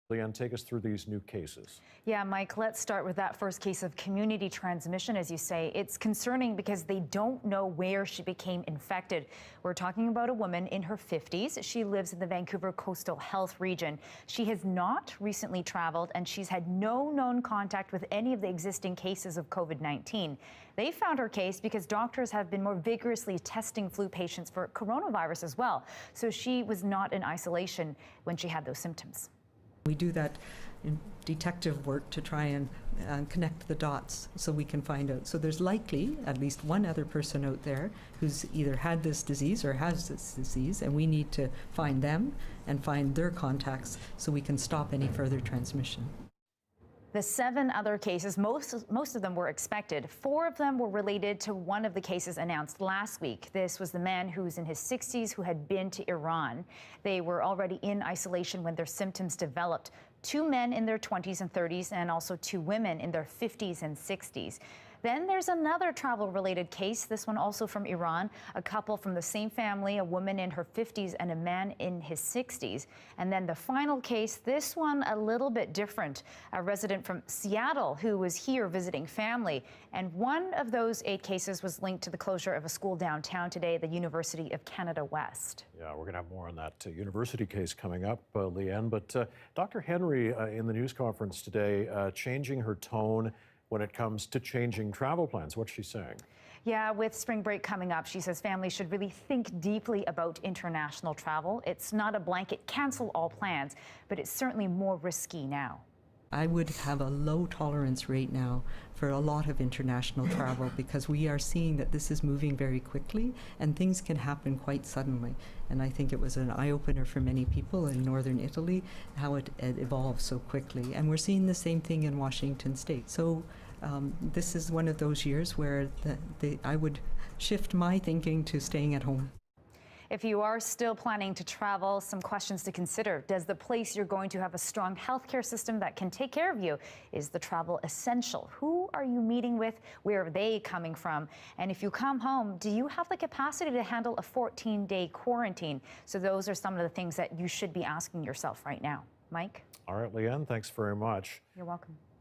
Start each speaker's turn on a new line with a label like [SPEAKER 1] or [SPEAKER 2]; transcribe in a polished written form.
[SPEAKER 1] Leanne, take us through these new cases.
[SPEAKER 2] Yeah, Mike, let's start with that first case of community transmission, as you say. It's concerning because they don't know where she became infected. We're talking about a woman in her 50s. She lives in the Vancouver Coastal Health region. She has not recently traveled, and she's had no known contact with any of the existing cases of COVID-19. They found her case because doctors have been more vigorously testing flu patients for coronavirus as well. So she was not in isolation when she had those symptoms.
[SPEAKER 3] We do that in detective work to try and connect the dots so we can find out. So there's likely at least one other person out there who's either had this disease or has this disease, and we need to find them and find their contacts so we can stop any further transmission.
[SPEAKER 2] The 7 other cases, most of them were expected. 4 of them were related to one of the cases announced last week. This was the man who's in his 60s who had been to Iran. They were already in isolation when their symptoms developed. 2 men in their 20s and 30s, and also 2 women in their 50s and 60s. Then there's another travel-related case, this one also from Iran, a couple from the same family, a woman in her 50s and a man in his 60s. And then the final case, this one a little bit different, a resident from Seattle who was here visiting family. And one of those 8 cases was linked to the closure of a school downtown today, the University of Canada West.
[SPEAKER 1] Yeah, we're going to have more on that university case coming up, Leanne. But Dr. Henry, in the news conference today, changing her tone when it comes to changing travel plans. What's she saying?
[SPEAKER 2] Yeah, with spring break coming up, she says families should really think deeply about international travel. It's not a blanket cancel all plans, but it's certainly more risky now.
[SPEAKER 3] I would have a low tolerance rate now for a lot of international travel because we are seeing that this is moving very quickly and things can happen quite suddenly. And I think it was an eye-opener for many people in northern Italy, how it evolved so quickly. And we're seeing the same thing in Washington State. So this is one of those years where I would shift my thinking to staying at home.
[SPEAKER 2] If you are still planning to travel, some questions to consider. Does the place you're going to have a strong healthcare system that can take care of you? Is the travel essential? Who are you meeting with? Where are they coming from? And if you come home, do you have the capacity to handle a 14-day quarantine? So those are some of the things that you should be asking yourself right now. Mike?
[SPEAKER 1] All right, Leanne, thanks very much.
[SPEAKER 2] You're welcome.